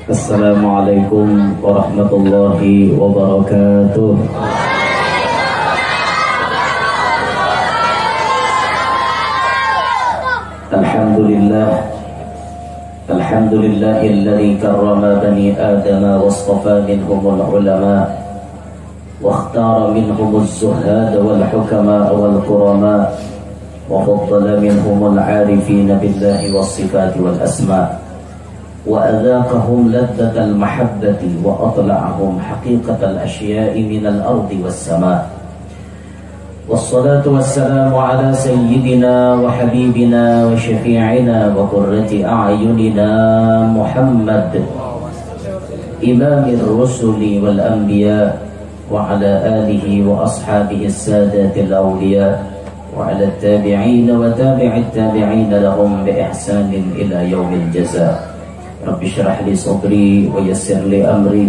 Assalamualaikum warahmatullahi wabarakatuh. Alhamdulillahilladzi karrama bani Adama wastafa minhumul ulama wa ikhtara minhumuz zuhad wal hukama wal qurama wa faddala minhumul arifina billahi was sifati wal asma wa adhaqahum ladzatal mahabbati wa atla'ahum haqiqatal asya'i minal ardi was sama. Wassalatu wassalamu ala sayyidina wa habibina wa syafi'ina wa qurrati a'yunina Muhammad imamir rusuli wal anbiya wa ala alihi wa ashabihi as-sadatil awliya wa ala at-tabi'ina wa tabi'it tabi'ina lahum bi ihsanin ila yaumil jazaa. Rabbi shrah li sadri wa yassir li amri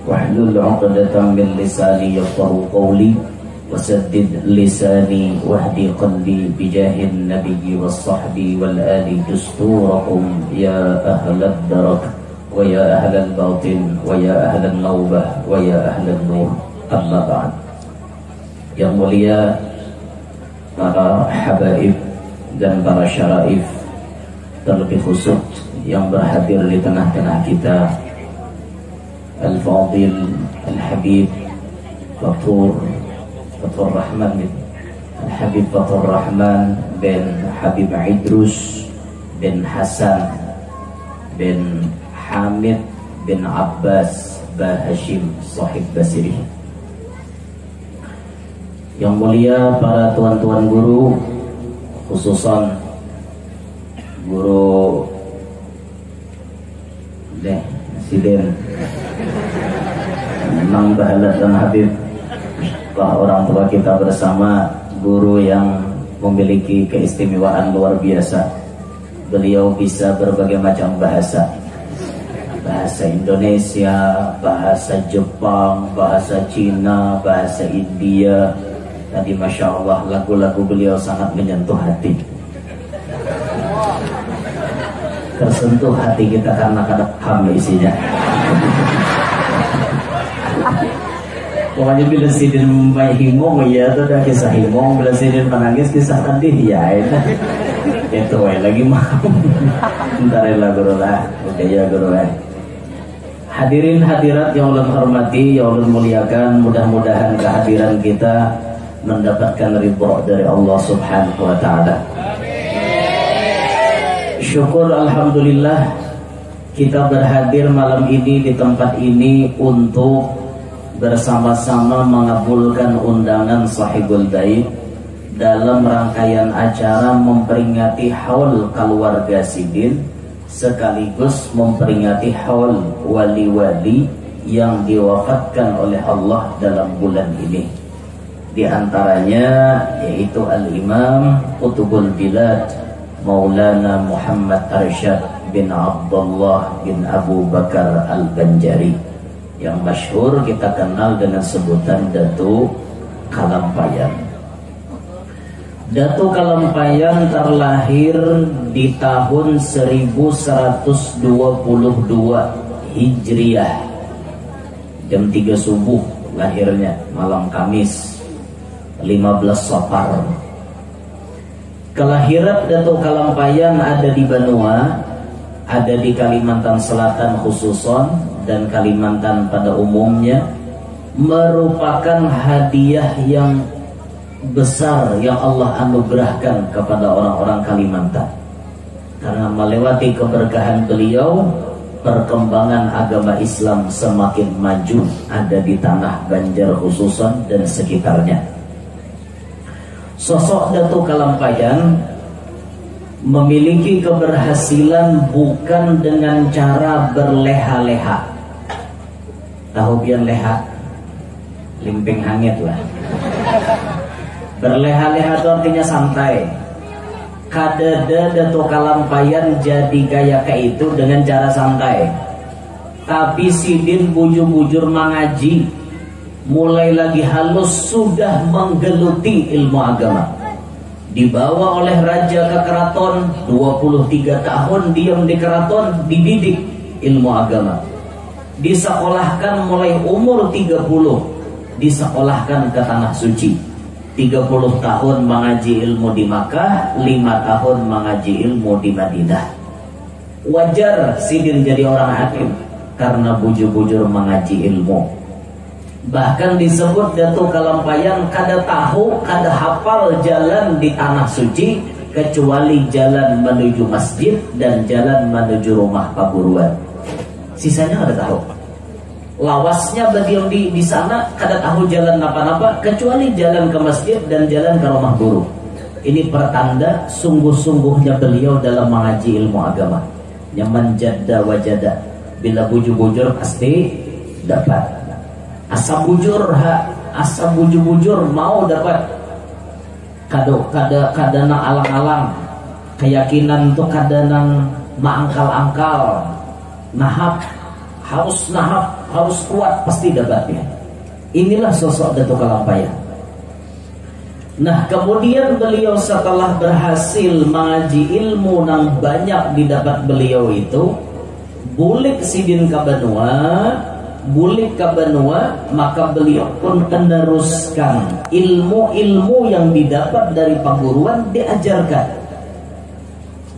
wahlul 'uqdatam min lisani yafqahu qawli wasaddid lisani wahdi qalbi bijahin nabiyyi was sahbi wal ali dusturakum ya ahlad darak wa ya ahlal batin wa ya ahlan nawbah wa ya ahlan nur. Amma ba'd. Yang mulia para habaib dan para syaraif, terlebih khusus yang berhadir di tengah-tengah kita, Al-Fadil Al-Habib Fathur Rahman Al-Habib Fathur Rahman bin Habib Idrus bin Hasan bin Hamid bin Abbas Bahashim Sahib Basiri. Yang mulia para tuan-tuan guru, khususan guru Siden Memang Bahala dan Habib, orang tua kita bersama, guru yang memiliki keistimewaan luar biasa. Beliau bisa berbagai macam bahasa, bahasa Indonesia, bahasa Jepang, bahasa Cina, bahasa India. Tadi Masya Allah lagu-lagu beliau sangat menyentuh hati, tersentuh hati kita karena kadang isinya. Pokoknya bila sidin main himong ya itu dah kisah himong, bila sidin menangis kisah sedih ya itu lagi mau bentar lah guru lah, oke ya guru lah. Hadirin hadirat yang Allah hormati, yang Allah muliakan, mudah-mudahan kehadiran kita mendapatkan ridha dari Allah Subhanahu wa taala. Syukur alhamdulillah kita berhadir malam ini di tempat ini untuk bersama-sama mengabulkan undangan Sahibul Bait dalam rangkaian acara memperingati haul keluarga Sidin sekaligus memperingati haul wali-wali yang diwafatkan oleh Allah dalam bulan ini. Di antaranya yaitu Al-Imam Qutbul Bilad Maulana Muhammad Arsyad bin Abdullah bin Abu Bakar Al-Banjari, yang masyhur kita kenal dengan sebutan Datu Kalampayan. Datu Kalampayan terlahir di tahun 1122 Hijriah, jam 3 subuh lahirnya, malam Kamis 15 Safar. Kelahiran Datu Kalampayan ada di Banua, ada di Kalimantan Selatan khususon dan Kalimantan pada umumnya, merupakan hadiah yang besar yang Allah anugerahkan kepada orang-orang Kalimantan. Karena melewati keberkahan beliau, perkembangan agama Islam semakin maju ada di tanah Banjar khususon dan sekitarnya. Sosok Datu Kalampayan memiliki keberhasilan bukan dengan cara berleha-leha. Tahu pian leha? Limping hangit lah. Berleha-leha itu artinya santai. Kadada Datu Kalampayan jadi kayak itu dengan cara santai. Tapi Sidin bujur-bujur mengaji, mulai lagi halus sudah menggeluti ilmu agama. Dibawa oleh raja ke keraton, 23 tahun diam di keraton, dididik ilmu agama. Disekolahkan mulai umur 30, disekolahkan ke tanah suci. 30 tahun mengaji ilmu di Makkah, 5 tahun mengaji ilmu di Madinah. Wajar Sidin jadi orang hakim karena bujur-bujur mengaji ilmu. Bahkan disebut Datuk Kalampayan kada tahu, kada hafal jalan di tanah suci kecuali jalan menuju masjid dan jalan menuju rumah paguruan. Sisanya kada tahu. Lawasnya beliau di sana kada tahu jalan apa-apa kecuali jalan ke masjid dan jalan ke rumah guru. Ini pertanda sungguh-sungguhnya beliau dalam mengaji ilmu agama. Nyaman jadda wajada. Bila bujur-bujur pasti dapat. Asam bujur mau dapat. Kada nang alang-alang. Keyakinan tuh kada nang maangkal-angkal. Harus kuat pasti dapatnya. Inilah sosok Datuk Kalampayan. Nah, kemudian beliau setelah berhasil mengaji ilmu nang banyak didapat beliau itu, bulik Sidin bulik ke benua, maka beliau pun meneruskan ilmu-ilmu yang didapat dari paguruan diajarkan,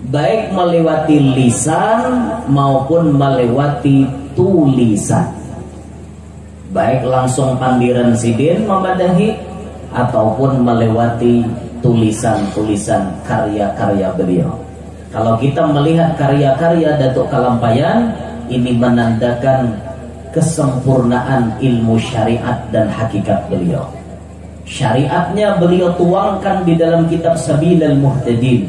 baik melewati lisan maupun melewati tulisan, baik langsung pandiran Sidin memadahi ataupun melewati tulisan-tulisan karya-karya beliau. Kalau kita melihat karya-karya Datuk Kalampayan, ini menandakan kesempurnaan ilmu syariat dan hakikat beliau. Syariatnya beliau tuangkan di dalam kitab Sabilal Muhtadin.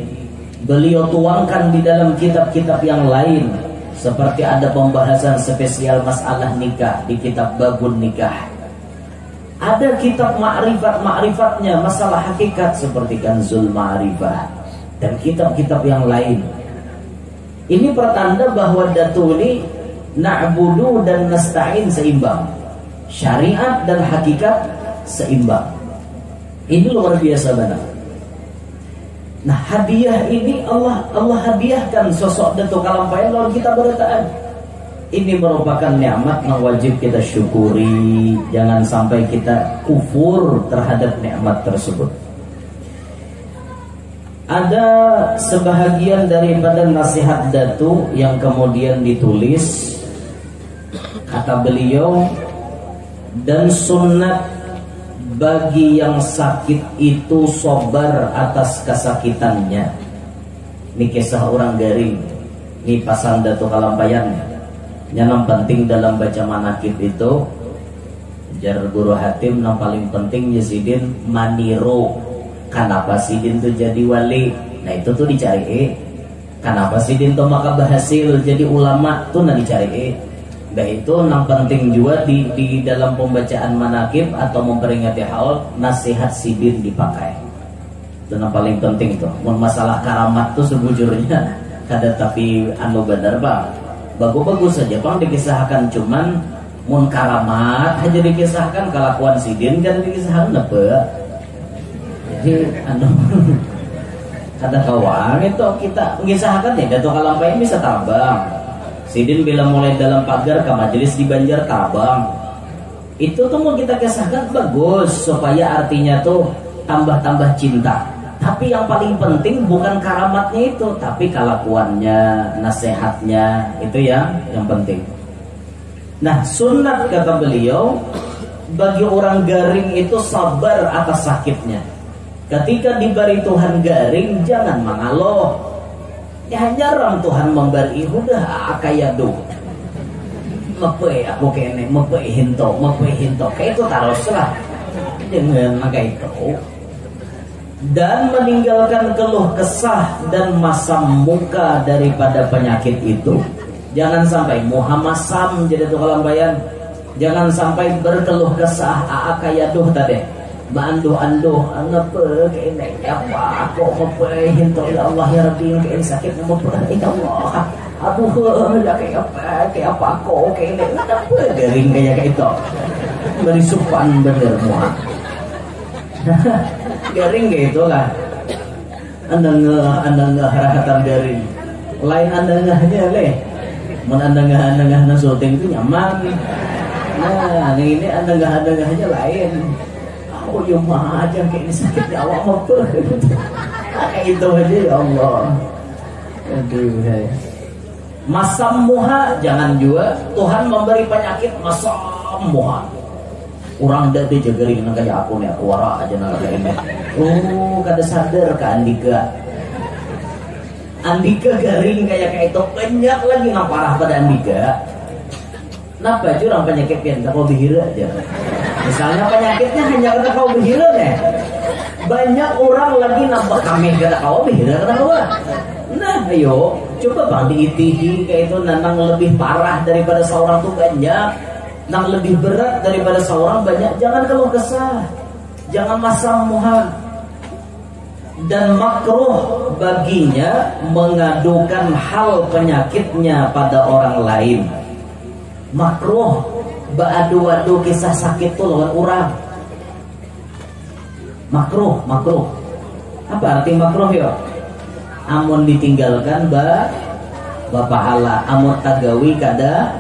Beliau tuangkan di dalam kitab-kitab yang lain, seperti ada pembahasan spesial masalah nikah di kitab Babun Nikah. Ada kitab ma'rifat-ma'rifatnya, masalah hakikat seperti Kanzul Ma'rifah dan kitab-kitab yang lain. Ini pertanda bahwa Datu ini na'budu dan nasta'in seimbang. Syariat dan hakikat seimbang. Ini luar biasa benar. Nah, hadiah ini Allah hadiahkan sosok Datuk Kalampayan lawan kita beritaan. Ini merupakan nikmat yang wajib kita syukuri. Jangan sampai kita kufur terhadap nikmat tersebut. Ada sebahagian daripada nasihat Datu yang kemudian ditulis. Kata beliau, dan sunat bagi yang sakit itu sabar atas kesakitannya. Ini kisah orang garing. Ini pasan Datuk Kalampayan. Yang penting dalam baca manakib itu, jar Guru Hatim, yang paling penting Sidin maniro. Kenapa Sidin tuh jadi wali? Nah itu tuh dicari. Kenapa Sidin tuh maka berhasil jadi ulama tuh nah dicari. Nah itu yang penting juga di dalam pembacaan manakib atau memperingati haul, nasihat Sidin dipakai. Itu yang paling penting tuh. Masalah karamat tuh sebujurnya kada tapi anu benar bang. Bagus-bagus saja bang dikisahkan, cuman mun karamat aja dikisahkan, kelakuan Sidin kan dikisahkan apa? Jadi anu kada kawan itu kita mengisahkan ya Datuk Kalampayan bisa tabang. Sidin bila mulai dalam pagar ke majelis di Banjar tabang. Itu tuh mau kita kisahkan bagus supaya artinya tuh tambah-tambah cinta. Tapi yang paling penting bukan karamatnya itu, tapi kelakuannya, nasihatnya, itu yang penting. Nah, sunat kata beliau, bagi orang garing itu sabar atas sakitnya. Ketika diberi Tuhan garing, jangan mengeluh. Ya jarang Tuhan memberi udah akayadu. Mepe aku kene, mepe hinto. Kayak itu teruslah dengan maka itu. Dan meninggalkan keluh kesah dan masam muka daripada penyakit itu. Jangan sampai muhamasam jadi Datuk Kalampayan. Jangan sampai berkeluh kesah akayaduh tadi. Banduh-anduh ngapa kene apa kok hinto ya Allah ya Rabbi kene sakit ngapa ya Allah. Aduh ya kayak apa kok kene ngapa garing kayak itu. Beri supan bener muah. Garing gitu lah. Anda harahatan dari lain anda-ngahnya leh. Mun anda-ngah na syuting itu nyaman. Nah, ini anda-ngahnya lain. Oh, ya mah aja kayak ini sakit ya Allah apa. Kayak itu aja ya Allah. Aduh, hai. Masammuha jangan juga Tuhan memberi penyakit masammuha. Orang dah dia jagarin kayak aku nih, aku wara aja naga ini. Oh, kada sadar ke Andika. Andika garing kayak itu banyak lagi yang parah pada Andika. Kenapa curang penyakit pian kau bihira aja. Misalnya penyakitnya hanya kata kau bihira nih. Banyak orang lagi nampak kami kata kau bihira kata kau. Nah, ayo coba bang diitihi kayak itu nang lebih parah daripada seorang tuh banyak. Nang lebih berat daripada seorang banyak. Jangan keluh kesah, jangan masammuha. Dan makruh baginya mengadukan hal penyakitnya pada orang lain. Makruh beradu-adu kisah sakit tuh lawan orang. Makruh. Apa arti makruh ya? Amun ditinggalkan bapahala, amun tagawi kada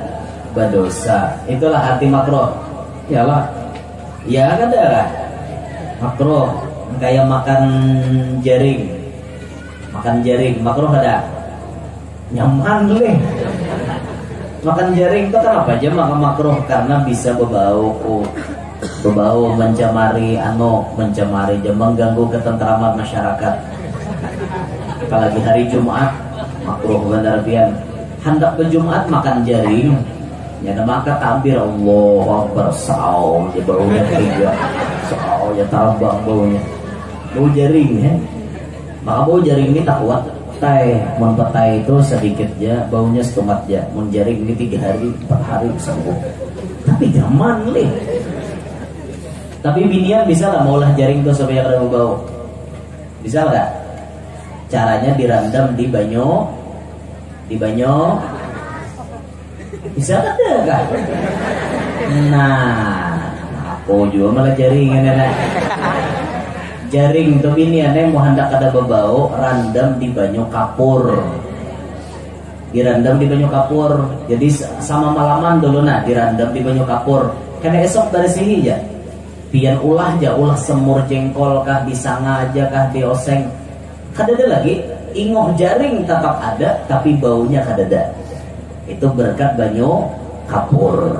berdosa. Itulah arti makruh. Yalah. Ya kada. Makruh kayak makan jaring. Makruh kada. Nyaman leh. Makan jaring itu kenapa aja maka makruh? Karena bisa berbau mencemari mengganggu ketentraman masyarakat. Apalagi hari Jumat makruh benar pian. Hendak berjumat makan jaring. Ya maka takbir Allah Akbar saw, ya baunya tiga saw, ya tabang baunya. Bau jaring ya. Maka bau jaring ini tak kuat. Mun petai itu sedikit ya, baunya setumat ya. Mun jaring ini 3 hari, 4 hari sembuh. Tapi zaman leh. Tapi binian bisa lah maulah jaring itu supaya kada bau. Bisa nggak? Caranya direndam di banyo. Bisa kan? Nah, aku juga malah jaring nenek. Jaring tuh ini aneh mau hendak ada bebau, randam di banyu kapur. Dirandam di banyu kapur. Jadi sama malaman dulu dirandam di banyu kapur. Karena esok dari sini ya. Pian ulah semur jengkol kah, disanga aja kah, dioseng. Kadada lagi, ingoh jaring tetap ada, tapi baunya kadada. Itu berkat banyu kapur.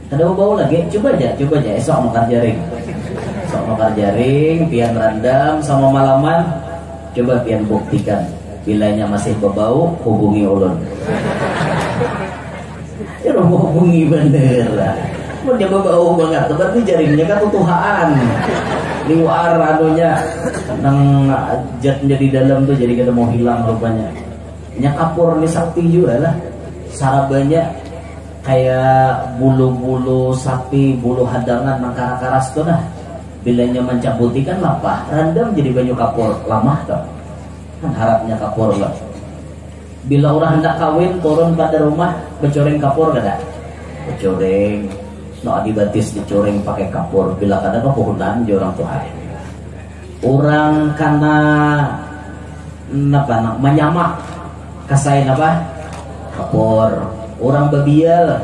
Ada bau lagi, coba aja esok makan jaring. Pian randam sama malaman. Coba pian buktikan. Bilanya masih berbau, hubungi ulun. Ya hubungi bener lah. Mau dia berbau banget, berarti jaringnya kan tutuhaan. Liwar anunya nang jatnya di dalam tuh jadi kita mau hilang rupanya. Kapur nih sakti juga lah. Sarabanya kayak bulu-bulu sapi, bulu hadangan nang karas tuh nah. Bilanya mencabuti kan lapah, randam jadi banyu kapur, lama tuh. Kan harapnya kapur lah. Bila orang hendak kawin turun pada rumah, becoreng kapur kada? Becoreng. No dibatis dicoreng pakai kapur. Bila kada kepuhunan di orang tua. Orang karena menyamak kasain apa? Kapur. Orang babial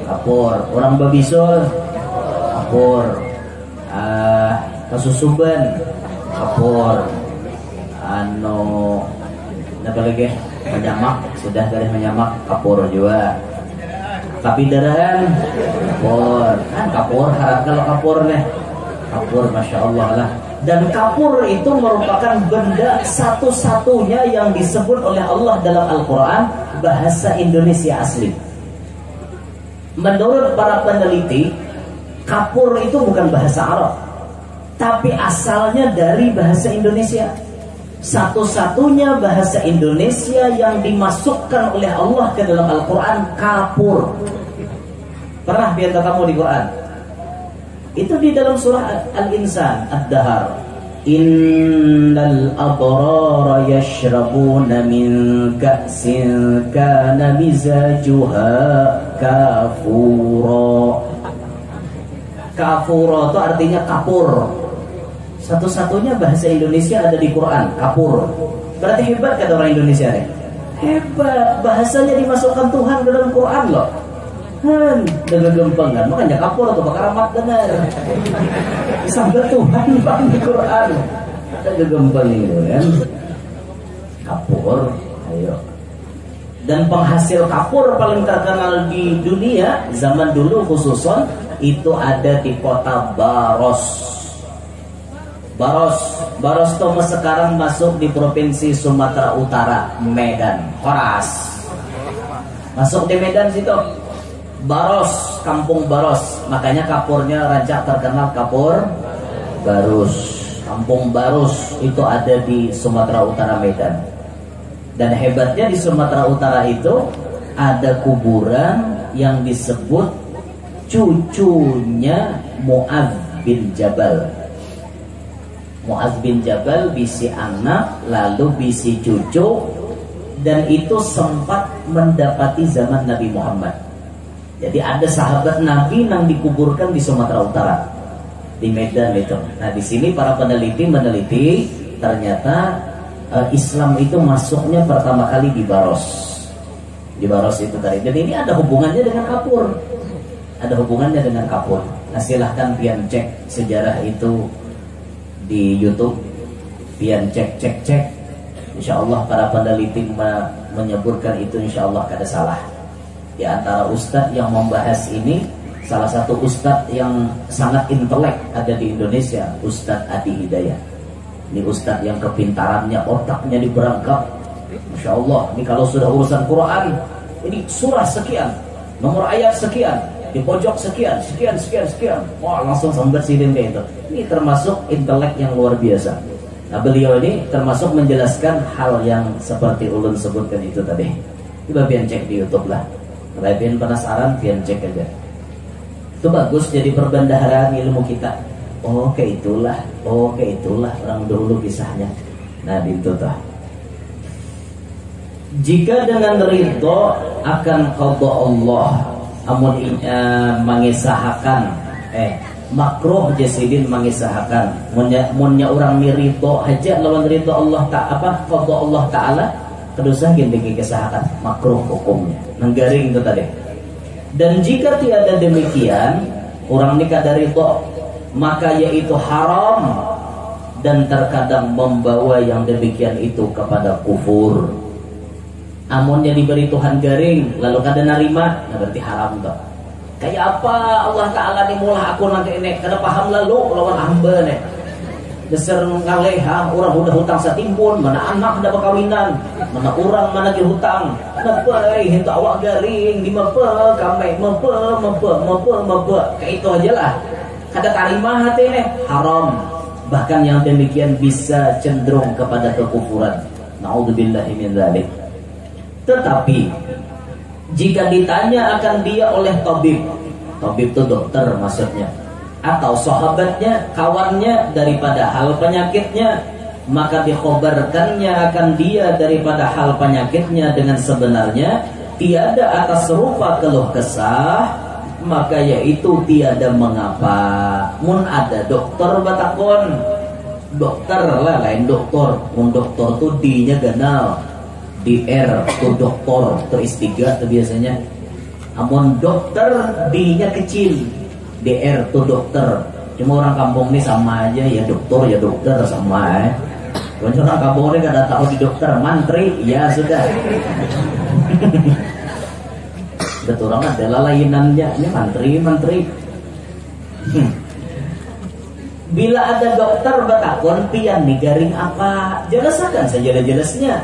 kapur. Orang babisul kapur. Kasusuban kapur. Apa lagi? Menyamak, sudah dari menyamak kapur juga. Tapi darahan kapur. Kan kapur harap kalau kapur nih. Kapur Masya Allah lah. Dan kapur itu merupakan benda satu-satunya yang disebut oleh Allah dalam Al-Quran bahasa Indonesia asli. Menurut para peneliti, kapur itu bukan bahasa Arab, tapi asalnya dari bahasa Indonesia. Satu-satunya bahasa Indonesia yang dimasukkan oleh Allah ke dalam Al-Quran, kapur. Pernah biar kamu di Quran? Itu di dalam surah Al-Insan, Ad-Dahar. Innal abrara yashrabuna min ka'sin kana mizajuha kafura. Kafura itu artinya kapur. Satu-satunya bahasa Indonesia ada di Quran, kapur. Berarti hebat kata orang Indonesia nih. Hebat, bahasanya dimasukkan Tuhan ke dalam Quran loh. Dengan gampang kan, makanya kapur atau bakar amat benar. Sampai Tuhan bang di Quran. Dengan gampang itu kan. Kapur, ayo. Dan penghasil kapur paling terkenal di dunia zaman dulu khususon itu ada di kota Baros. Baros Thomas sekarang masuk di provinsi Sumatera Utara, Medan, Horas. Masuk di Medan situ. Baros, kampung Baros. Makanya kapurnya rancak terkenal kapur Barus. Kampung Barus itu ada di Sumatera Utara, Medan. Dan hebatnya di Sumatera Utara itu ada kuburan yang disebut cucunya Mu'adz bin Jabal. Mu'adz bin Jabal bisi anak, lalu bisi cucu, dan itu sempat mendapati zaman Nabi Muhammad. Jadi ada sahabat Nabi yang dikuburkan di Sumatera Utara, di Medan itu. Nah di sini para peneliti meneliti ternyata Islam itu masuknya pertama kali di Baros. Di Baros itu tadi. Dan ini ada hubungannya dengan kapur. Ada hubungannya dengan kapur. Nah silahkan pian cek sejarah itu di YouTube. Pian cek. Insya Allah para peneliti menyebutkan itu insya Allah kada salah. Di antara ustadz yang membahas ini, salah satu ustadz yang sangat intelek ada di Indonesia, Ustadz Adi Hidayat. Ini ustadz yang kepintarannya, otaknya diberangkap, Masya Allah. Ini kalau sudah urusan Quran, ini surah sekian, nomor ayat sekian, di pojok sekian. Wah langsung sambat sidin kayak itu. Ini termasuk intelek yang luar biasa. Nah beliau ini termasuk menjelaskan hal yang seperti ulun sebutkan itu tadi. Coba pian cek di YouTube lah. Kalau pian penasaran, pian cek aja. Itu bagus jadi perbendaharaan ilmu kita. Oh kayak itulah orang dulu kisahnya. Nah itu tuh. Jika dengan ridho akan qada Allah, amun mengisahkan makruh jasidin mengisahkan. Munnya orang ridho aja lawan ridho Allah qada Allah Taala kedusah gini kisahkan makruh hukumnya. Nenggaring itu tadi. Dan jika tiada demikian, orang nikah dari ridho, maka yaitu haram dan terkadang membawa yang demikian itu kepada kufur. Amunnya diberi Tuhan garing lalu kada narima, nah berarti haram toh. Kayak apa Allah Ta'ala nih mulah aku nanti ini kada paham lalu lawan hamba nih. Besar ngaleha orang udah hutang satimbun, mana anak ada perkawinan, mana orang mana ke hutang, napa hinta awak garing di mapa kami mapa kayak itu aja lah. Kada tarima hati ini haram, bahkan yang demikian bisa cenderung kepada kekufuran. Naudzubillahi min dzalik. Tetapi jika ditanya akan dia oleh tabib itu dokter maksudnya, atau sahabatnya, kawannya daripada hal penyakitnya, maka dikhabarkannya akan dia daripada hal penyakitnya dengan sebenarnya, tiada atas serupa keluh kesah, maka yaitu tiada mengapa. Mun ada dokter batakon, dokter lah lain dokter. Mun dokter tuh D-nya ganal, DR tuh dokter, tuh S3 tuh biasanya. Amun dokter D-nya kecil, DR tuh dokter. Cuma orang kampung ini sama aja, ya dokter sama. Kalau orang kampung ini gak tahu di dokter, mantri, ya sudah. Betul orang adalah lainannya, ini mantri. Bila ada dokter batakon pian nih garing apa, jelaskan sejelas-jelasnya.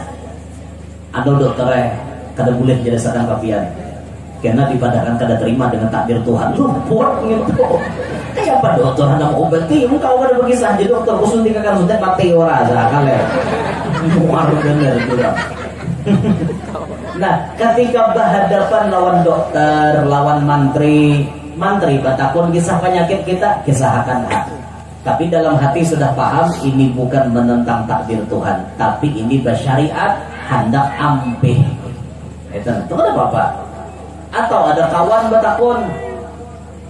Ada dokternya kada boleh jelaskan kapian, karena dipadakan kada terima dengan takdir Tuhan. Luput gitu. Kayak apa dokter hendak obati? Kau kada bagi saja dokter kusuntikan suntik mati ora kale. Muar bener juga. Nah, ketika berhadapan lawan dokter, lawan mantri batakun kisah penyakit kita, kisahkan hak. Tapi dalam hati sudah paham ini bukan menentang takdir Tuhan, tapi ini bersyariat hendak ampih. Itu ada apa? Atau ada kawan batakun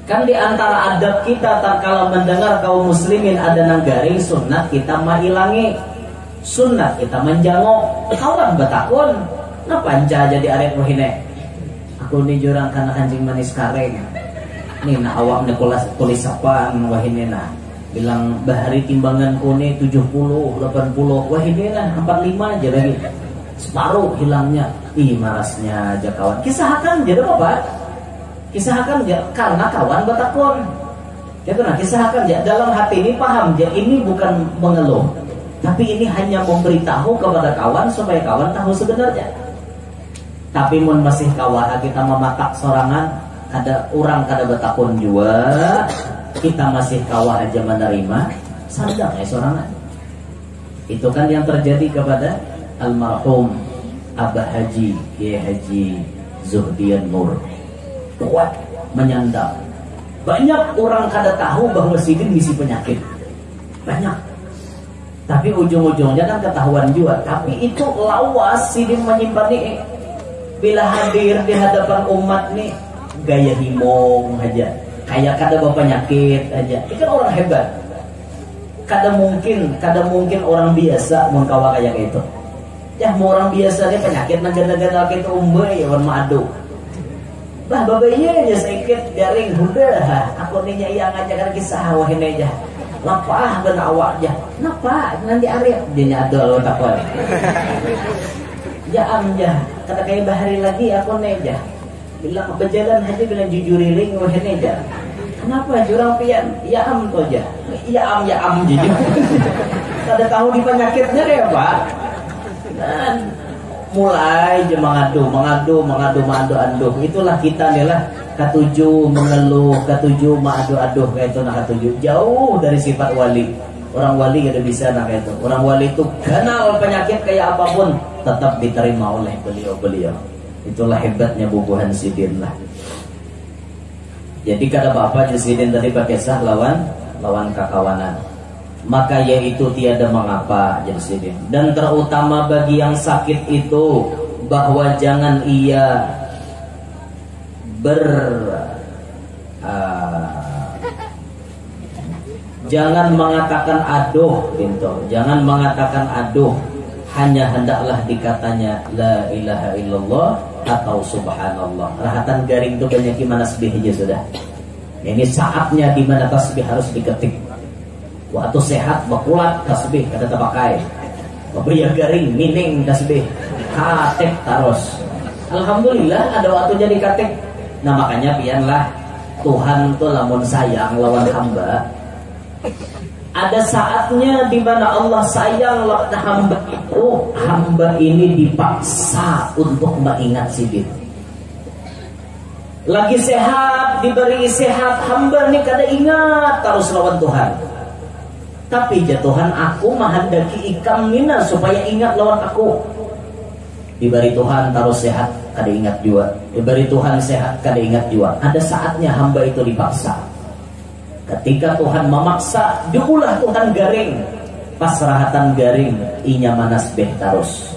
Kan di antara adab kita tatkala mendengar kaum muslimin ada nang garing sunat kita mailangi. Sunat kita menjangok. Kawan betakun, napa anja jadi arek wahine? Aku ni jurang kana kancing manis kareng. Nih na awak ni kulis apaan wahine na. Bilang bahari timbangan kone 70, 80, wahine na 45 aja lagi. Separuh hilangnya. Ih marasnya aja kawan. Kisahkan jadi apa? Kisahkan ya karena kawan betakun. Jadi nah kisahkan ya dalam hati ini paham ya ini bukan mengeluh, tapi ini hanya memberitahu kepada kawan supaya kawan tahu sebenarnya. Tapi mun masih kawan kita mematak sorangan, ada orang kada betakun juga, kita masih kawan aja menerima, sadar ya sorangan. Itu kan yang terjadi kepada almarhum Abah Haji Kiai Haji Zuhdian Nur. Kuat menyandang. Banyak orang kada tahu bahwa sidin misi penyakit. Banyak. Tapi ujung-ujungnya kan ketahuan juga. Tapi itu lawas sidin menyimpan nih. Bila hadir di hadapan umat nih gaya himong aja. Kayak kada bawa penyakit aja. Itu kan orang hebat. Kada mungkin orang biasa mengkawa kayak gitu. Ya mau orang biasa nih penyakit negara-negara itu umbe ya wan madu. Bah babaynya aja sedikit garing udah aku nih yang ngajakan kisah wah ini aja lapah ben awak aja kenapa nanti arif dia nyado lo takut ya kata kayak bahari lagi aku nih aja bilang berjalan aja bilang jujur ring wah ini aja kenapa jurang pian ya tuh aja ya jujur kada tahu di penyakitnya deh pak dan mulai je mengadu. Itulah kita adalah ketujuh mengeluh, ketujuh mengadu-adu kayak itu nak ketujuh jauh dari sifat wali. Orang wali kada bisa nak itu. Orang wali itu kenal penyakit kayak apapun tetap diterima oleh beliau. Itulah hebatnya bubuhan sidin lah. Jadi kada apa-apa sidin tadi pakai sah lawan kakawanan. Maka yaitu tiada mengapa jadi sidin. Dan terutama bagi yang sakit itu bahwa jangan ia jangan mengatakan aduh pintu. Jangan mengatakan aduh. Hanya hendaklah dikatanya la ilaha illallah atau subhanallah. Rahatan garing itu banyak gimana tasbih aja sudah. Ini saatnya di mana tasbih harus diketik. Waktu sehat bakulat tasbih kada terpakai. Babaya garing mining tasbih. Katek taros. Alhamdulillah ada waktunya dikatek. Nah makanya pianlah Tuhan tuh lamun sayang lawan hamba. Ada saatnya di mana Allah sayang lawan hamba itu, hamba ini dipaksa untuk mengingat sidin. Lagi sehat, diberi sehat, hamba ini kada ingat terus lawan Tuhan. Tapi ya Tuhan aku menghendaki ikam mina supaya ingat lawan aku. Diberi Tuhan terus sehat, kada ingat juga. Diberi Tuhan sehat, kada ingat juga. Ada saatnya hamba itu dipaksa. Ketika Tuhan memaksa, diulah Tuhan garing. Pas rahatan garing, inya manasbeh terus.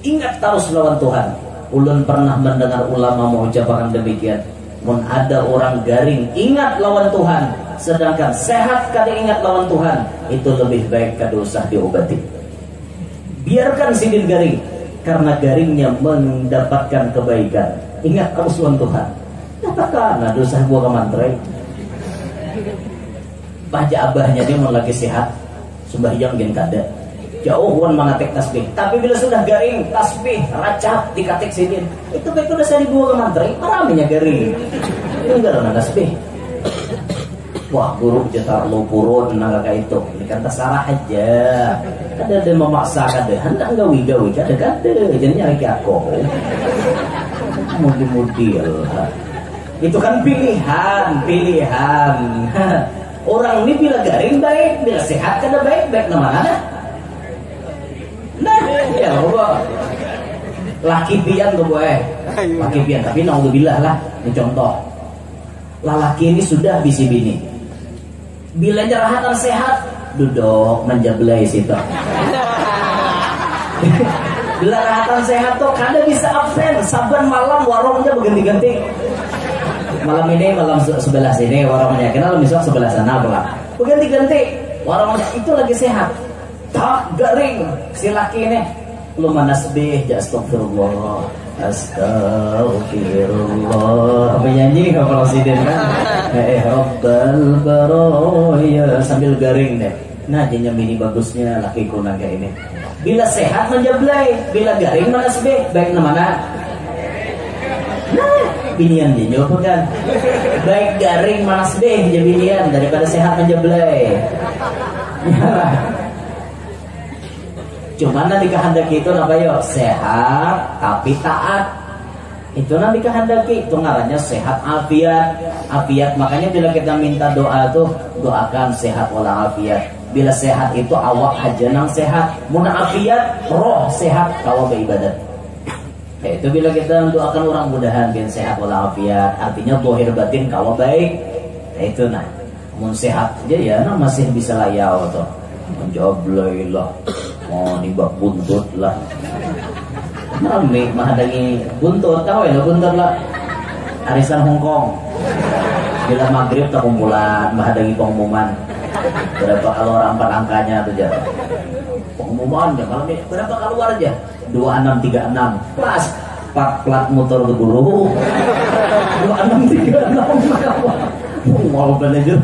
Ingat terus lawan Tuhan. Ulun pernah mendengar ulama mengucapkan demikian. Mun ada orang garing, ingat lawan Tuhan. Sedangkan sehat kada ingat lawan Tuhan, itu lebih baik kada usah diobati. Biarkan sidin garing, karena garingnya mendapatkan kebaikan. Ingat terus lawan Tuhan. Katakan dosa gua kemantrai. Baca abahnya dia mau lagi sehat, sembahyang gen kada. Jauh wan mengatek tasbih. Tapi bila sudah garing, tasbih racap dikatek sidin. Itu baik udah saya dibawa ke mantri, maraminya garing. Enggak ada tasbih. Wah guru jetar lo purun naga itu. Ini kan terserah aja. Ada dia memaksa kada. Hendak gawi kada kada. Jadinya kayak aku. Mudi-mudil. Itu kan pilihan. Orang ini bila garing baik, bila sehat kada baik mana? Nah, ya Allah. Laki pian tuh boy. Laki pian, tapi naudzubillah lah. Ini contoh. Laki ini sudah bisi bini. Bila rahatan sehat, duduk menjablay situ. Bila rahatan sehat tuh kada bisa absen. Saban malam warungnya berganti-ganti. Malam ini malam sebelah sini warungnya, kenal besok sebelah sana pula. Ganti-ganti warungnya itu lagi sehat. Tak garing si laki ini. Lu manasbih ja astagfirullah. Astagfirullah. Apa nyanyi kalau presiden kan? Rabbal baroya sambil garing deh. Nah, dia nyamini bagusnya laki kunaga ini. Bila sehat menjablay, bila garing manasbih, baik namanya. Nah, binian dia jawab kan. Baik garing manasbih dia binian daripada sehat menjablay. Cuman nanti kehendaki itu apa yo? Sehat tapi taat. Itu nanti kehendaki itu ngarannya sehat afiat. Afiat makanya bila kita minta doa tuh doakan sehat walafiat. Bila sehat itu awak hajanang sehat, muna afiat roh sehat kalau beribadat. Itu bila kita doakan orang mudahan biar sehat walafiat, artinya zahir batin kalau baik. Itu nah, mun sehat aja ya nah masih bisa layau tuh. Menjobloi lah, mau nibak buntut lah. Mami mahadangi buntut, tahu ya buntut lah. Arisan Hongkong. Bila maghrib tak kumpulan, mahadangi pengumuman. Berapa keluar 4 angkanya tuh aja. Pengumuman ya kalau berapa keluar aja? 2636 plus plat motor ke guru. 2636. Mau bener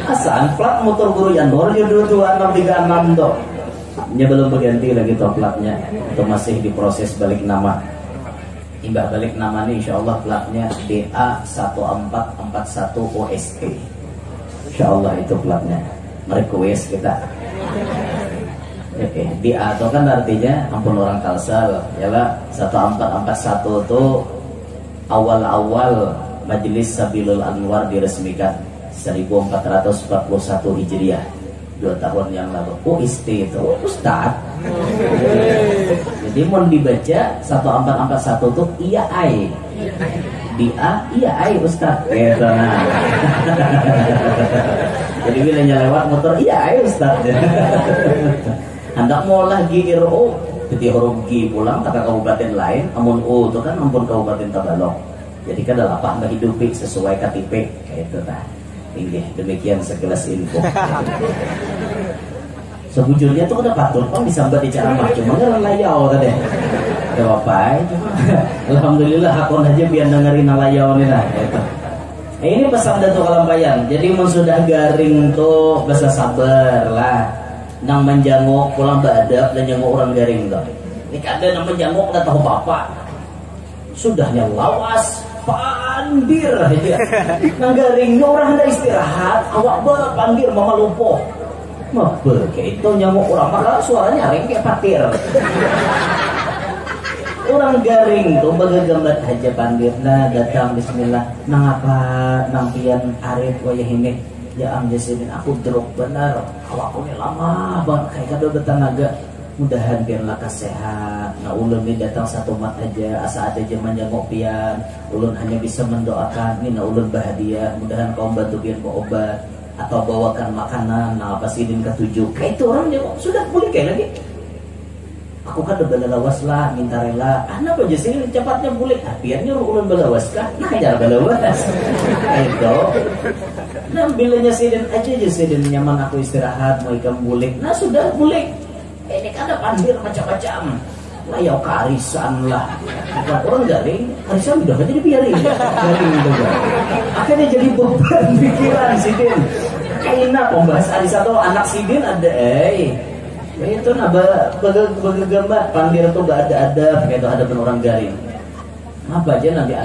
asal plat motor guru yang baru dia 2636 tuh. Nya belum berganti lagi tuh platnya. Itu masih diproses balik nama. Timbah balik nama nih insyaallah platnya DA1441 OST. Insyaallah itu platnya. Merequest kita. Oke, DA itu kan artinya ampun orang Kalsel. Yalah 1441 tuh awal-awal Majelis Sabilul Anwar diresmikan 1441 Hijriah 2 tahun yang lalu. Isti itu Ustaz. Jadi mau dibaca 1441 tuh iya ai. Dia iya ai Ustaz. Gitu nah. Jadi bila lewat motor iya ai Ustaz. Hendak mau lagi IRO jadi huruf G pulang ke kabupaten lain, amun U itu kan ampun kabupaten Tabalong. Jadi kan adalah apa menghidupi sesuai KTP kayak itu nah. Ini demikian sekelas info. Sebujurnya tuh udah patut kan disambat di ceramah, cuma kan layau tadi. Gak apa-apa. Alhamdulillah aku aja biar dengerin layau nih nah. Gitu. Ini pesan Datuk Kalampayan. Jadi mun sudah garing tuh bahasa sabar lah. Nang menjanguk pulang badap dan janguk orang garing tuh. Ini kada nang menjanguk udah tahu apa-apa. Sudahnya lawas pandir aja. Nang garingnya orang ada istirahat, awak pandir mama lupo. Mabel kayak itu nyamuk orang maka suaranya ring kayak patir. Orang garing tuh bagagambat aja pandir nah datang bismillah. Nang apa nang pian arif wayah ini ya am jasidin aku drop benar. Awakku ini lama banget kayak kada bertenaga. Mudahan biar lakas sehat. Nah ulun ini datang satu mat aja, asa ada zaman jangok pian. Ulun hanya bisa mendoakan. Ini nah ulun bahagia. Mudahan kau bantu biar kau obat atau bawakan makanan. Nah pas idin ketujuh, kayak itu orang jangok sudah boleh kayak lagi. Aku kan udah balawas lah, minta rela. Kenapa aja sih cepatnya boleh? Piannya ulun balawas kah? Nah jar balawas. Itu. Nah bilanya sidin aja sidin nyaman aku istirahat mau ikan boleh. Nah sudah boleh. Ini kan ada pandir macam-macam. Layau karisan lah. Bukan orang garing, karisan udah jadi biarin. Garing juga. Akhirnya jadi beban pikiran sidin. Kayaknya pembahas arisan tuh anak sidin ada itu nah bagagambar pandir tuh gak ada kayak itu ada orang garing. Apa aja nanti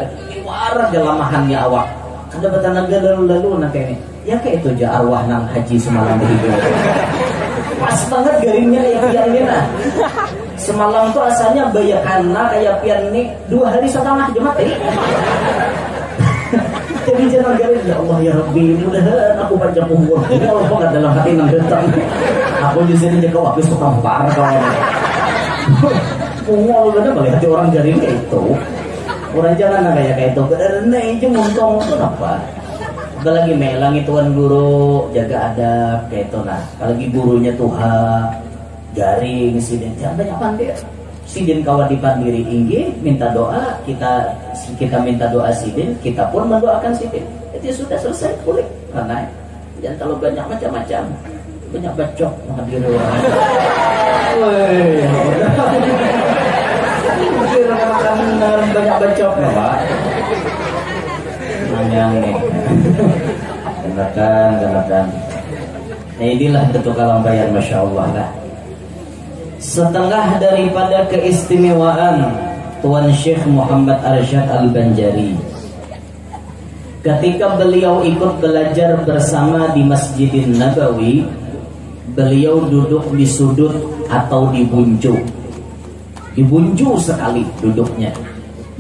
waras lamahannya awak. Ada bertanaga lalu nah kayak ini. Ya kayak itu aja arwah nang haji semalam begitu. Pas banget garingnya kayak pian ini nah. Semalam tuh asalnya bayakana kayak pian ini 2 hari setengah aja mati. Jadi jangan garing ya Allah ya Rabbi mudah-mudahan aku panjang umur. Ini Allah kok dalam hati nang datang. Aku di sini jaga waktu suka par kawan. Mungol bener melihat orang garing kayak itu. Orang jangan kayak itu. Karena itu muntong kenapa? Apalagi melangi tuan guru jaga adab kayak itu nah. Apalagi gurunya Tuhan garing sini jangan banyak pandir. Sidin kawan dipandiri inggi minta doa, kita minta doa sidin, kita pun mendoakan sidin. Itu sudah selesai kulik. Karena jangan kalau banyak macam-macam, banyak bacok menghadiri orang. Banyak bacok Pak. Yang nih. Kenakan. Nah, inilah bentuk kalampayan, Masya Allah lah. Setengah daripada keistimewaan Tuan Syekh Muhammad Arsyad Al-Banjari ketika beliau ikut belajar bersama di Masjidin Nabawi, beliau duduk di sudut atau di bunju sekali duduknya,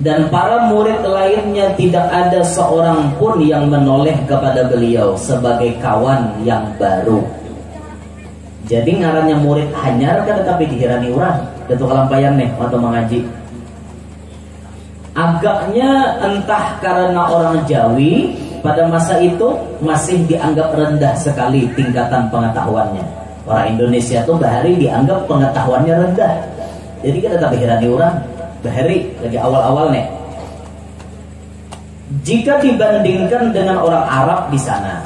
dan para murid lainnya tidak ada seorang pun yang menoleh kepada beliau sebagai kawan yang baru. Jadi ngarannya murid hanyar kan, tetapi dikirani orang ketua kalampayan nih atau mengaji. Agaknya entah karena orang Jawi pada masa itu masih dianggap rendah sekali tingkatan pengetahuannya. Orang Indonesia tuh bahari dianggap pengetahuannya rendah. Jadi kita tak dikirani orang bahari lagi awal-awal nih. Jika dibandingkan dengan orang Arab di sana,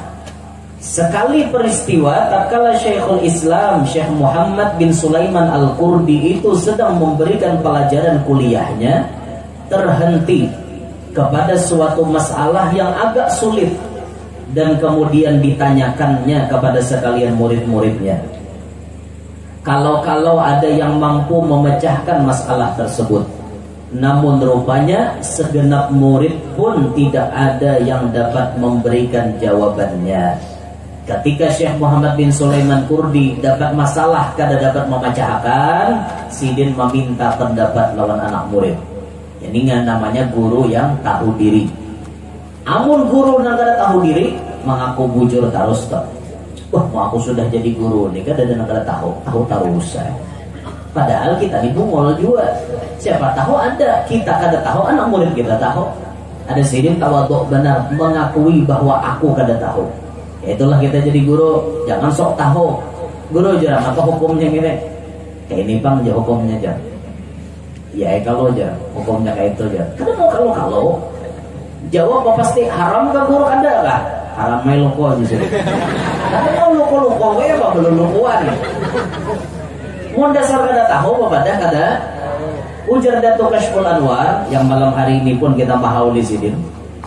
sekali peristiwa tatkala Syekhul Islam Syekh Muhammad bin Sulaiman Al-Qurdi itu sedang memberikan pelajaran kuliahnya, terhenti kepada suatu masalah yang agak sulit dan kemudian ditanyakannya kepada sekalian murid-muridnya. Kalau ada yang mampu memecahkan masalah tersebut, namun rupanya segenap murid pun tidak ada yang dapat memberikan jawabannya. Ketika Syekh Muhammad bin Sulaiman Qurdi dapat masalah kada dapat memecahkan, sidin meminta pendapat lawan anak murid. Ini namanya guru yang tahu diri. Amun guru yang kada tahu diri, mengaku bujur terus toh. Wah, aku sudah jadi guru nih, kada ada kada tahu usai. Padahal kita dibungol juga. Siapa tahu ada, kita kada tahu, anak murid kita tahu. Ada sidin tawaduk benar mengakui bahwa aku kada tahu. Ya itulah kita jadi guru, jangan sok tahu. Guru jarang apa hukumnya gini? Kayak ini bang aja hukumnya aja. Ya kalau aja hukumnya kayak itu aja. Kenapa kalau jawab apa pasti haram kan guru kada kah? Haram main loko aja sih. Tapi mau loko ya apa belum lokoan. Mau dasar kada tahu apa dah kada. Ujar Datuk Kashful Anwar yang malam hari ini pun kita bahau di sini.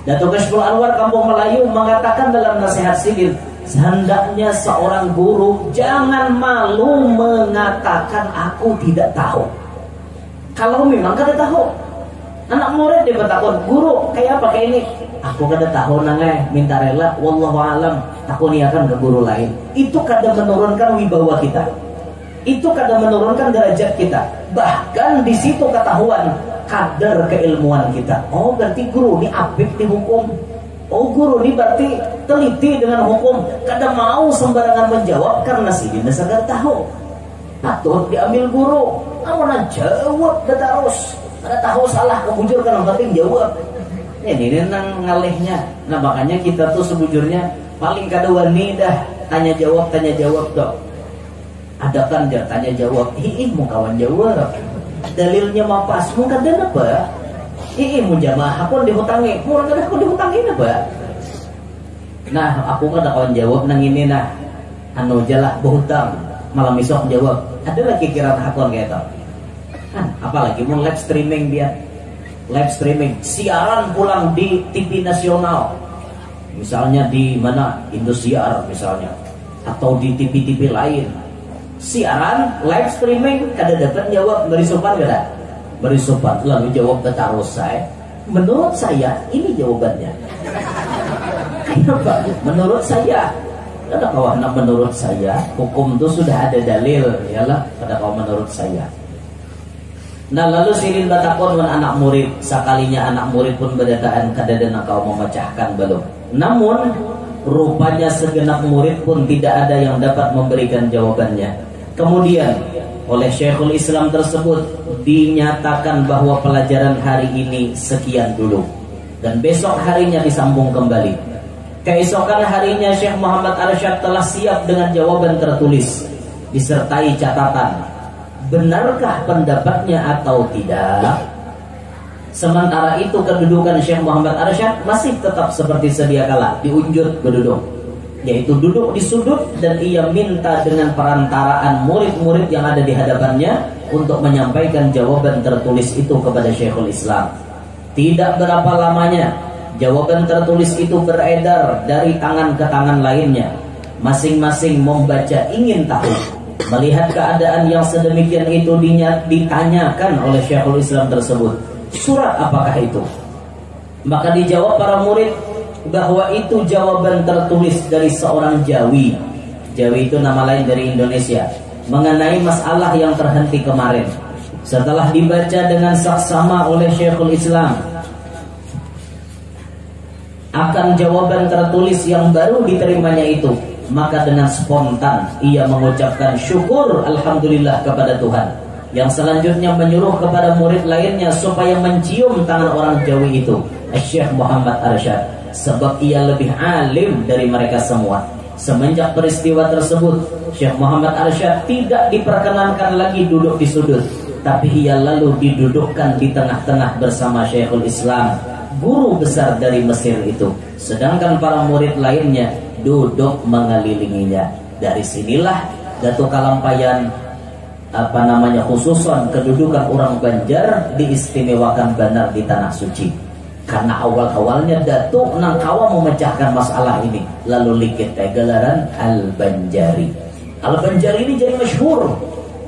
Datuk Kashful Anwar Kampung Melayu mengatakan dalam nasihat sidin, hendaknya seorang guru jangan malu mengatakan aku tidak tahu. Kalau memang kada tahu, anak murid dia bertakun, guru kayak apa kayak ini? Aku kada tahu nangai, minta rela, wallahu alam, aku niakan ke guru lain. Itu kada menurunkan wibawa kita. Itu kada menurunkan derajat kita. Bahkan di situ ketahuan kadar keilmuan kita. Oh berarti guru ini apik di hukum. Oh guru ini berarti teliti dengan hukum. Kada mau sembarangan menjawab karena sidin dasar kada tahu. Patut diambil guru. Amun jawab dah terus. Kada tahu salah kebujur kan penting jawab. Ini nang ngalihnya. Nah makanya kita tuh sebujurnya paling kada wani dah tanya jawab dok. Ada kan dia tanya jawab, mau kawan jawab. Dalilnya mapas, mau kada apa? Mau jamaah pun dihutangi, mau kada aku dihutangi apa? Nah, aku kada kawan jawab nang ini nah. Anu jalah berhutang, malam esok jawab. Ada lagi kira hakon kayak itu. Kan, apalagi mau live streaming dia. Live streaming, siaran pulang di TV nasional. Misalnya di mana? Indosiar misalnya, atau di TV-TV lain. Siaran live streaming kada dapat jawab, beri sopan kada? Beri sopan lalu jawab terus saya. Menurut saya ini jawabannya. Kenapa? Menurut saya. Kada kawan menurut saya, hukum itu sudah ada dalil, yalah kada kawan menurut saya. Nah lalu sirin batakon dengan anak murid, sekalinya anak murid pun berdataan kada ada kau memecahkan belum. Namun rupanya segenap murid pun tidak ada yang dapat memberikan jawabannya. Kemudian oleh Syekhul Islam tersebut dinyatakan bahwa pelajaran hari ini sekian dulu, dan besok harinya disambung kembali. Keesokan harinya Syekh Muhammad Arsyad telah siap dengan jawaban tertulis disertai catatan. benarkah pendapatnya atau tidak. Sementara itu kedudukan Syekh Muhammad Arsyad masih tetap seperti sedia kala, diunjut berduduk, yaitu duduk di sudut, dan ia minta dengan perantaraan murid-murid yang ada di hadapannya untuk menyampaikan jawaban tertulis itu kepada Syekhul Islam. Tidak berapa lamanya jawaban tertulis itu beredar dari tangan ke tangan lainnya. Masing-masing membaca ingin tahu. Melihat keadaan yang sedemikian itu ditanyakan oleh Syekhul Islam tersebut, surat apakah itu? Maka dijawab para murid bahwa itu jawaban tertulis dari seorang Jawi. Jawi itu nama lain dari Indonesia, mengenai masalah yang terhenti kemarin. Setelah dibaca dengan saksama oleh Syekhul Islam akan jawaban tertulis yang baru diterimanya itu, maka dengan spontan ia mengucapkan syukur alhamdulillah kepada Tuhan. Yang selanjutnya menyuruh kepada murid lainnya supaya mencium tangan orang Jawi itu, Syekh Muhammad Arsyad, sebab ia lebih alim dari mereka semua. Semenjak peristiwa tersebut, Syekh Muhammad Arsyad tidak diperkenankan lagi duduk di sudut, tapi ia lalu didudukkan di tengah-tengah bersama Syekhul Islam, guru besar dari Mesir itu. Sedangkan para murid lainnya duduk mengelilinginya. Dari sinilah Datuk Kalampayan khususon kedudukan orang Banjar diistimewakan benar di tanah suci. Karena awal-awalnya Datuk Nangkawa memecahkan masalah ini, lalu likit gelaran Al-Banjari. Al-Banjari ini jadi masyhur,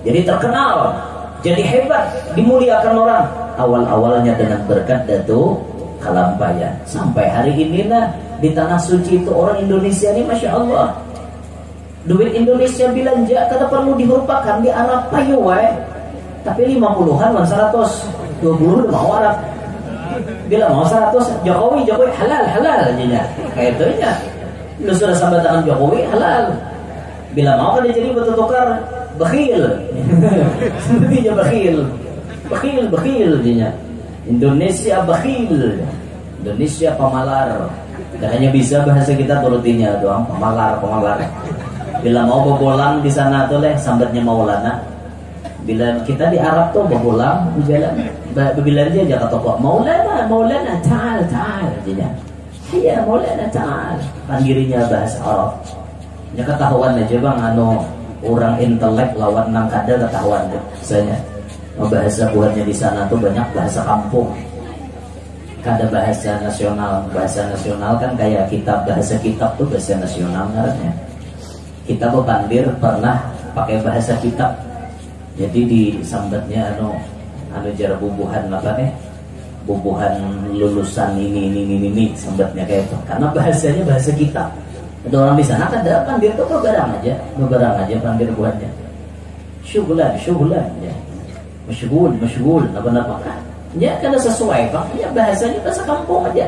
jadi terkenal, jadi hebat, dimuliakan orang. Awal-awalnya dengan berkat Datuk Kalampayan. Sampai hari ini di tanah suci itu orang Indonesia ini Masya Allah, duit Indonesia belanja kada perlu dirupakan di Arab payu wae. Tapi 50-an 120 udah mau Arab. Bila mau 100 Jokowi halal aja kayak itu nya. Lu sudah sampai tangan Jokowi halal. Bila mau kan jadi betul tukar bakhil. Sepertinya bakhil jadinya. Indonesia bakhil. Indonesia pemalar. Dan hanya bisa bahasa kita turutinya doang, pemalar. Bila mau bobolang di sana tuh sambatnya Maulana. Bila kita di Arab tuh bobolang di jalan, bila dia aja kata kok Maulana ta'al aja. Iya Maulana ta'al. Pandirinya bahasa Arab. Ya ketahuan aja bang, orang intelek lawan nang kada ketahuan deh. Misalnya bahasa buatnya di sana tuh banyak bahasa kampung. Kada bahasa nasional. Bahasa nasional kan kayak bahasa kitab tuh bahasa nasional ngarannya. Kita Pandir pernah pakai bahasa kitab. Jadi di sambatnya jar bubuhan bubuhan lulusan ini sambatnya kayak itu. Karena bahasanya bahasa kitab. Ada orang di sana kan Pandir tuh beberang aja Pandir buatnya. Syugulan ya. Masyghul apa kan. Ya kada sesuai Pak. Ya bahasanya bahasa kampung aja.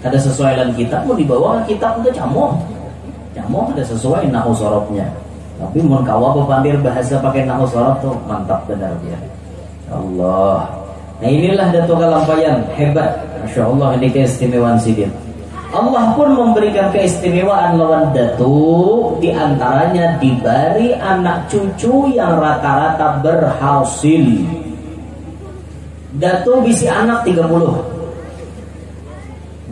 Kada sesuai dengan kitab, mau dibawa ke kitab untuk camoh ada sesuai nahu sorobnya. Tapi mun kawa Pandir bahasa pakai nahu sorob tuh mantap benar dia. Allah. Nah inilah Datuk Kalampayan hebat. Masya Allah, ini keistimewaan sidin. Allah pun memberikan keistimewaan lawan Datuk, di antaranya diberi anak cucu yang rata-rata berhasil. Datuk bisi anak 30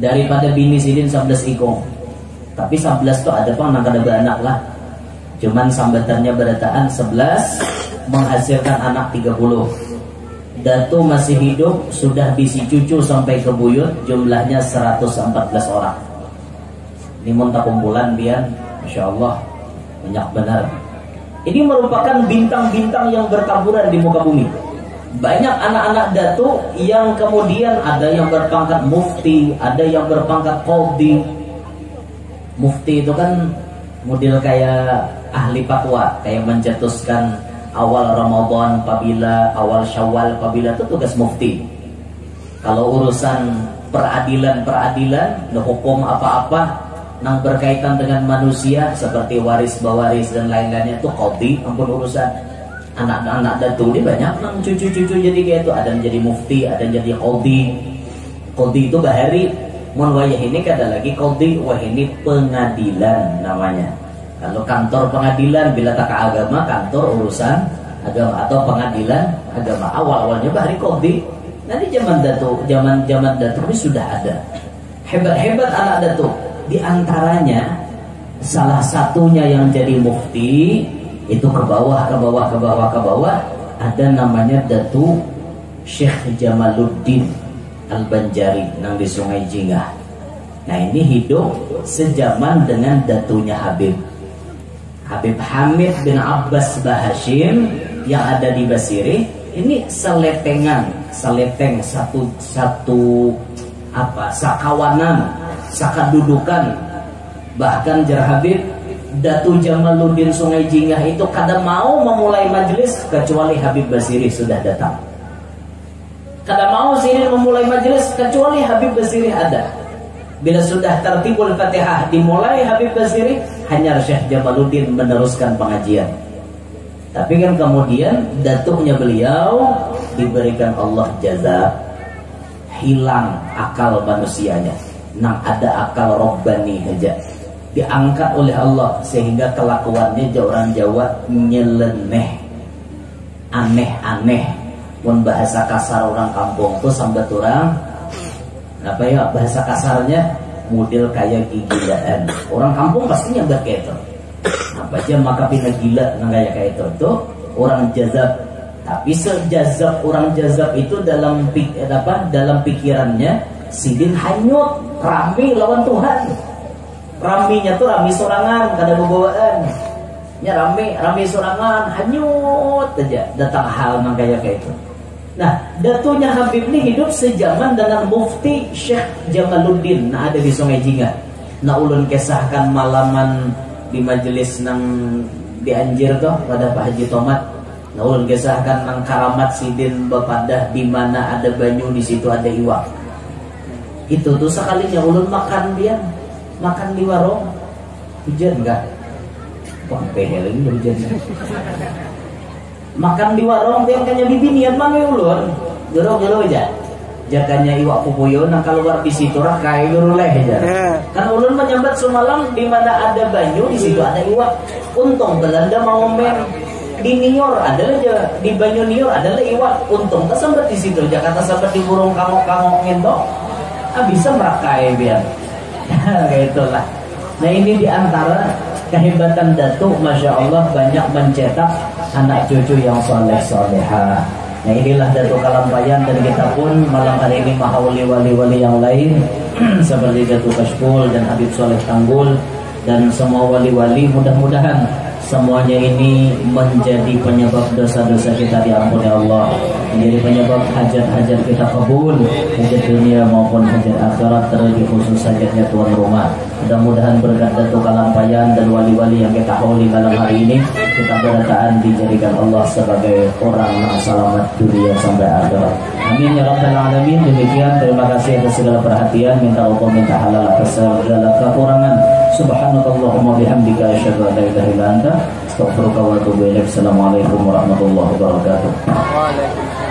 daripada bini sidin 11 ikong. Tapi 11 tuh ada pang kada beranak lah. Cuman sambatannya berataan 11 menghasilkan anak 30. Datuk masih hidup sudah bisi cucu sampai ke buyut, jumlahnya 114 orang. Ini monta kumpulan biar Masya Allah banyak benar. Ini merupakan bintang-bintang yang bertaburan di muka bumi. Banyak anak-anak Datuk yang kemudian ada yang berpangkat mufti, ada yang berpangkat qadhi. Mufti itu kan model kayak ahli fatwa, kayak mencetuskan awal Ramadan apabila, awal Syawal apabila, itu tugas mufti. Kalau urusan peradilan, hukum apa-apa yang berkaitan dengan manusia seperti waris bawaris dan lain-lainnya itu qadhi. Ampun urusan anak-anak Datuk ini banyak nang cucu-cucu jadi kayak itu, ada yang jadi mufti, ada yang jadi qadhi. Qadhi itu bahari. Mun wayah ini kada lagi qadhi, wah ini pengadilan namanya. Kalau kantor pengadilan bila tak agama, kantor urusan agama atau pengadilan agama. Awal-awalnya Bahri Qadhi. Nanti zaman Datuk ini sudah ada. Hebat-hebat anak Datuk. Di antaranya salah satunya yang jadi mufti itu ke bawah ada namanya Datuk Syekh Jamaluddin Al-Banjari nang di Sungai Jingah. Nah ini hidup sejaman dengan datunya Habib Hamid bin Abbas Bahashim yang ada di Basiri. Ini seleteng satu sakawanan, sakadudukan. Bahkan Jar Habib Datu Jamaluddin Sungai Jingah itu kadang mau memulai majelis kecuali Habib Basiri sudah datang. Kadang mau sini memulai majelis kecuali Habib Basiri ada. Bila sudah tertibul Fatihah dimulai Habib Basiri, hanya Syekh Jamaluddin meneruskan pengajian. Tapi kan kemudian datuknya beliau diberikan Allah jaza, hilang akal manusianya, nang ada akal robbani aja, diangkat oleh Allah sehingga kelakuannya orang Jawa nyeleneh, aneh-aneh. Pun bahasa kasar orang kampung tuh sambat orang apa ya, bahasa kasarnya model kayak gigilaan. Orang kampung pastinya kayak itu. Apa aja maka pindah gila nang kayak itu tuh orang jazab. Tapi sejazab orang jazab itu dalam pikirannya sidin hanyut, rami lawan Tuhan. Raminya tuh rami sorangan, kada bebawaan. Ya rami sorangan, hanyut aja datang hal nang kayak itu. Nah, datunya Habib ini hidup sejaman dengan Mufti Syekh Jamaluddin. Nah, ada di Sungai Jingah. Nah, ulun kisahkan malaman di majelis nang dianjir toh pada Pak Haji Tomat. Nah, ulun kisahkan nang karamat sidin bapadah di mana ada banyu di situ ada iwak. Itu tuh sekalinya ulun makan di warung. Hujan enggak? Wah, behel ini hujan. Makan di warung yang kanya bibi niat mana ulun gero aja jakanya iwak pupuyo nang keluar di situ rakai gero leh aja kan ulun menyambat semalam di mana ada banyu di situ ada iwak. Untung Belanda mau main di Nior ada aja di banyu Nior ada iwak. Untung tersambat di situ Jakarta sampai di burung kangok itu bisa merakai biar kayak itulah. Nah ini diantara kehebatan Datuk, Masya Allah banyak mencetak anak cucu yang soleh-solehah. Nah inilah Datuk Kalampayan, dan kita pun malam hari ini mahawali wali-wali yang lain seperti Datuk Kashful dan Habib Soleh Tanggul dan semua wali-wali, mudah-mudahan semuanya ini menjadi penyebab dosa-dosa kita diampuni Allah, menjadi penyebab hajat-hajat kita kabul, hajat dunia maupun hajat akhirat, terlebih khusus hajatnya tuan rumah. Mudah-mudahan berkat Datuk Kalampayan dan wali-wali yang kita hauli malam hari ini, kita berataan dijadikan Allah sebagai orang yang selamat dunia sampai akhirat. Amin ya rabbal alamin. Demikian, terima kasih atas segala perhatian. Minta Allah, minta halal atas segala kekurangan. Subhanakallahumma bihamdika asyhadu an la ilaha illa anta astaghfiruka wa atubu ilaik. Assalamualaikum warahmatullahi wabarakatuh. Waalaikumsalam.